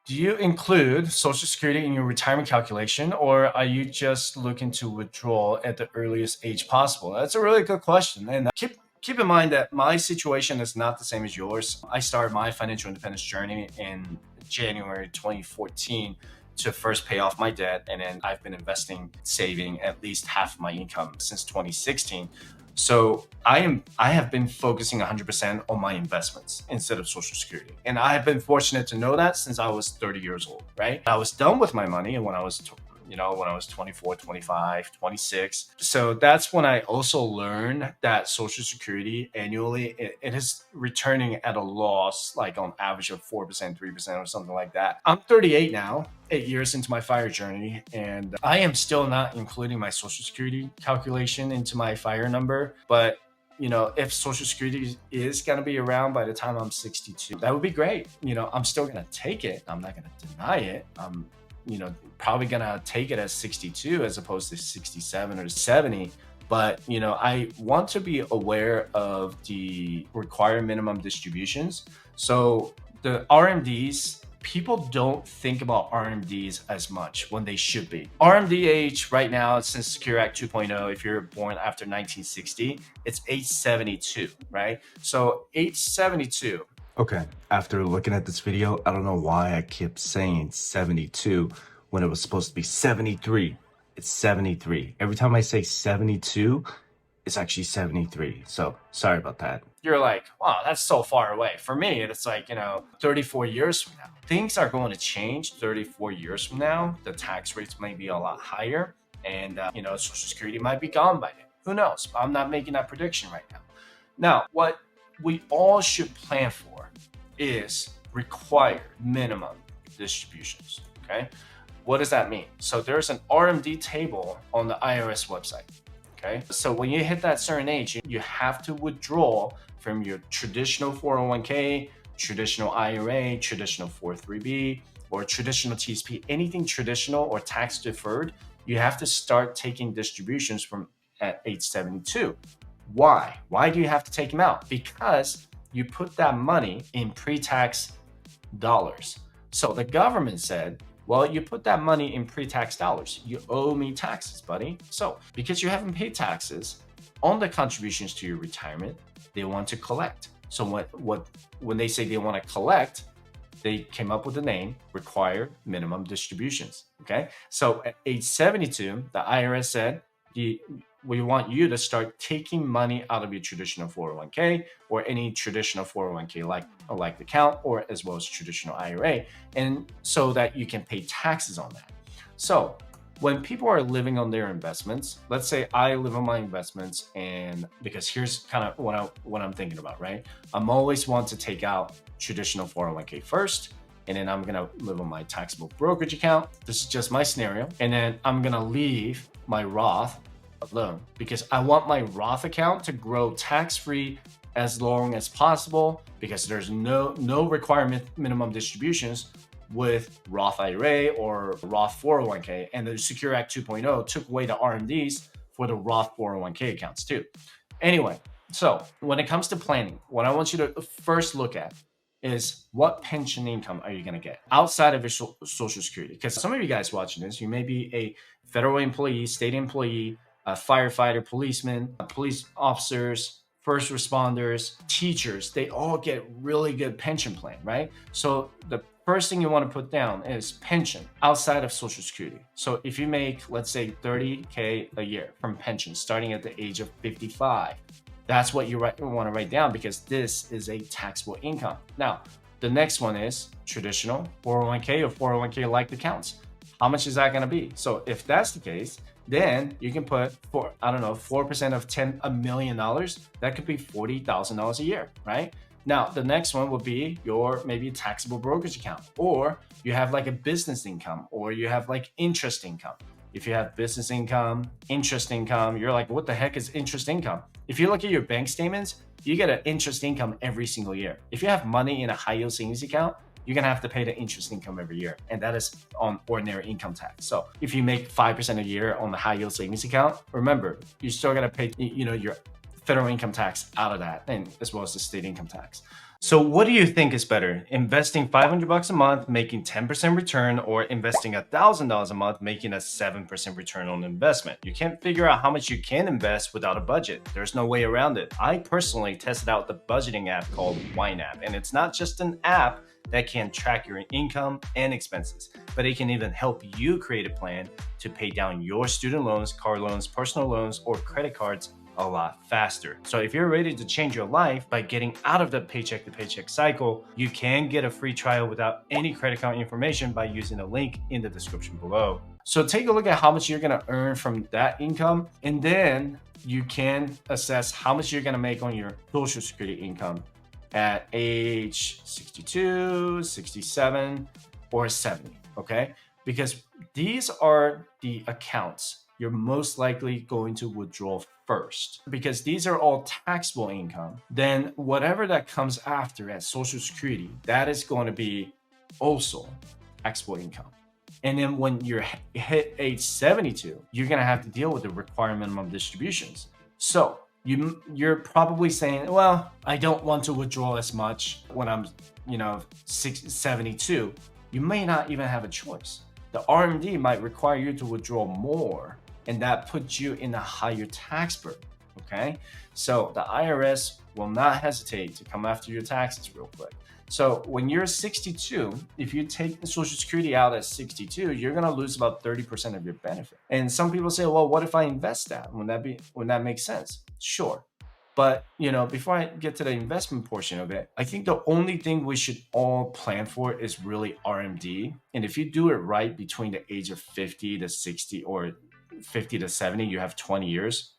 Do you include Social Security in your retirement calculation, or are you just looking to withdraw at the earliest age possible? That's a really good question. And keep in mind that my situation is not the same as yours. I started my financial independence journey in January 2014 to first pay off my debt. And then I've been investing, saving at least half of my income since 2016. So I have been focusing 100% on my investments instead of Social Security. And I have been fortunate to know that since I was 30 years old, right? I was done with my money and when I was when I was 24, 25, 26. So that's when I also learned that Social Security annually, it is returning at a loss, like on average of 4%, 3% or something like that. I'm 38 now, 8 years into my fire journey, and I am still not including my Social Security calculation into my fire number. But if Social Security is going to be around by the time I'm 62, that would be great. I'm still going to take it. I'm not going to deny it. I'm probably gonna take it as 62 as opposed to 67 or 70. But I want to be aware of the required minimum distributions. So the RMDs, people don't think about RMDs as much when they should be. RMD age right now, since Secure Act 2.0, if you're born after 1960, it's age 72, right? So age 72. Okay, after looking at this video, I don't know why I kept saying 72 when it was supposed to be 73. It's 73. Every time I say 72, it's actually 73. So sorry about that. You're like, wow, that's so far away. For me, it's like, 34 years from now. Things are going to change 34 years from now. The tax rates may be a lot higher and, Social Security might be gone by then. Who knows? I'm not making that prediction right now. Now, what we all should plan for is required minimum distributions. Okay. What does that mean? So there's an RMD table on the IRS website. Okay. So when you hit that certain age, you have to withdraw from your traditional 401k, traditional IRA, traditional 403b, or traditional TSP, anything traditional or tax deferred. You have to start taking distributions from at age 72. Why? Why do you have to take them out? Because you put that money in pre-tax dollars. So the government said, well, you put that money in pre-tax dollars. You owe me taxes, buddy. So because you haven't paid taxes on the contributions to your retirement, they want to collect. So when they say they want to collect, they came up with the name required minimum distributions. Okay. So at age 72, the IRS said, we want you to start taking money out of your traditional 401k or any traditional 401k like account, or as well as traditional IRA, and so that you can pay taxes on that. So when people are living on their investments, let's say I live on my investments, and because here's kind of what I'm thinking about, right? I'm always want to take out traditional 401k first, and then I'm gonna live on my taxable brokerage account. This is just my scenario, and then I'm gonna leave my Roth alone because I want my Roth account to grow tax-free as long as possible, because there's no requirement minimum distributions with Roth IRA or Roth 401k, and the Secure Act 2.0 took away the RMDs for the Roth 401k accounts too. Anyway, so when it comes to planning, what I want you to first look at is what pension income are you going to get outside of your Social Security? Because some of you guys watching this, you may be a federal employee, state employee, a firefighter, policeman, police officers, first responders, teachers. They all get really good pension plan, right? So the first thing you want to put down is pension outside of Social Security. So if you make, let's say, 30K a year from pension starting at the age of 55, that's what you want to write down, because this is a taxable income. Now, the next one is traditional 401k or 401k like accounts. How much is that going to be? So if that's the case, then you can put 4% of $1 million. That could be $40,000 a year, right? Now, the next one would be your maybe taxable brokerage account, or you have like a business income, or you have like interest income. If you have business income, interest income, you're like, what the heck is interest income? If you look at your bank statements, you get an interest income every single year. If you have money in a high yield savings account, you're going to have to pay the interest income every year. And that is on ordinary income tax. So if you make 5% a year on the high yield savings account, remember, you're still going to pay, your federal income tax out of that, and as well as the state income tax. So what do you think is better? Investing 500 bucks a month, making 10% return, or investing $1,000 a month, making a 7% return on investment? You can't figure out how much you can invest without a budget. There's no way around it. I personally tested out the budgeting app called YNAB, and it's not just an app that can track your income and expenses, but it can even help you create a plan to pay down your student loans, car loans, personal loans, or credit cards a lot faster. So if you're ready to change your life by getting out of the paycheck to paycheck cycle, you can get a free trial without any credit card information by using the link in the description below. So take a look at how much you're going to earn from that income, and then you can assess how much you're going to make on your Social Security income at age 62, 67, or 70, okay? Because these are the accounts you're most likely going to withdraw first, because these are all taxable income. Then whatever that comes after at Social Security, that is going to be also taxable income. And then when you're hit age 72, you're going to have to deal with the required minimum distributions. So you're probably saying, well, I don't want to withdraw as much when I'm 72. You may not even have a choice. The RMD might require you to withdraw more, and that puts you in a higher tax burden, okay? So the IRS will not hesitate to come after your taxes real quick. So when you're 62, if you take the Social Security out at 62, you're gonna lose about 30% of your benefit. And some people say, well, what if I invest that? Would that make sense? Sure. But before I get to the investment portion of it, I think the only thing we should all plan for is really RMD. And if you do it right between the age of 50 to 60 or 50 to 70, you have 20 years,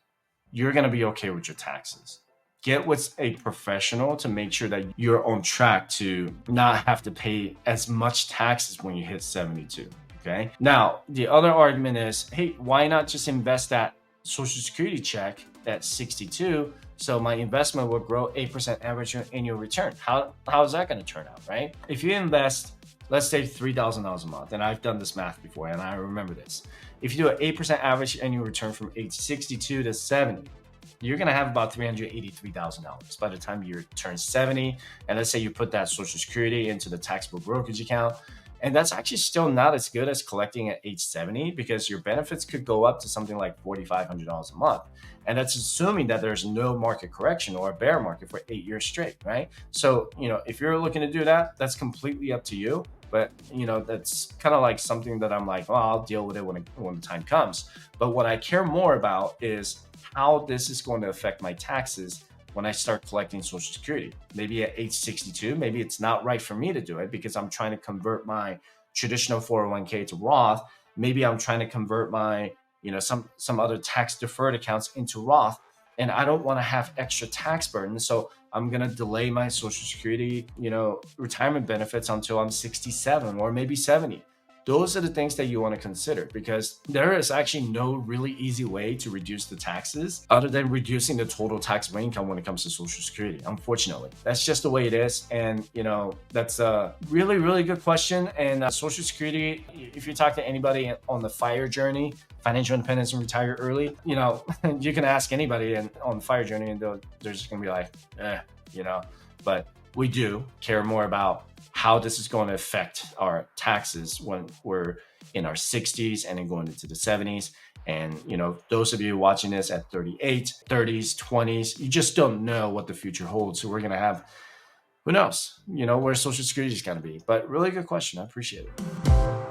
you're going to be okay with your taxes. Get with a professional to make sure that you're on track to not have to pay as much taxes when you hit 72. Okay. Now, the other argument is, hey, why not just invest that Social Security check at 62? So my investment will grow 8% average annual return. How is that going to turn out, right? If you invest, let's say $3,000 a month, and I've done this math before, and I remember this. If you do an 8% average annual return from age 62 to 70, you're going to have about $383,000 by the time you turn 70. And let's say you put that Social Security into the taxable brokerage account. And that's actually still not as good as collecting at age 70, because your benefits could go up to something like $4,500 a month. And that's assuming that there's no market correction or a bear market for 8 years straight, right? So, if you're looking to do that, that's completely up to you. But, that's kind of like something that I'm like, well, I'll deal with it when the time comes. But what I care more about is how this is going to affect my taxes when I start collecting Social Security. Maybe at age 62, maybe it's not right for me to do it because I'm trying to convert my traditional 401k to Roth. Maybe I'm trying to convert my, some other tax deferred accounts into Roth, and I don't want to have extra tax burden. So I'm going to delay my Social Security, retirement benefits until I'm 67 or maybe 70. Those are the things that you want to consider, because there is actually no really easy way to reduce the taxes other than reducing the total taxable income when it comes to Social Security. Unfortunately, that's just the way it is. And, that's a really, really good question. And Social Security, if you talk to anybody on the FIRE journey, financial independence and retire early, you can ask anybody on the FIRE journey and they're just going to be like, but we do care more about how this is going to affect our taxes when we're in our 60s and then going into the 70s. And, those of you watching this at 38, 30s, 20s, you just don't know what the future holds. So we're going to have, who knows, where Social Security is going to be. But really good question. I appreciate it.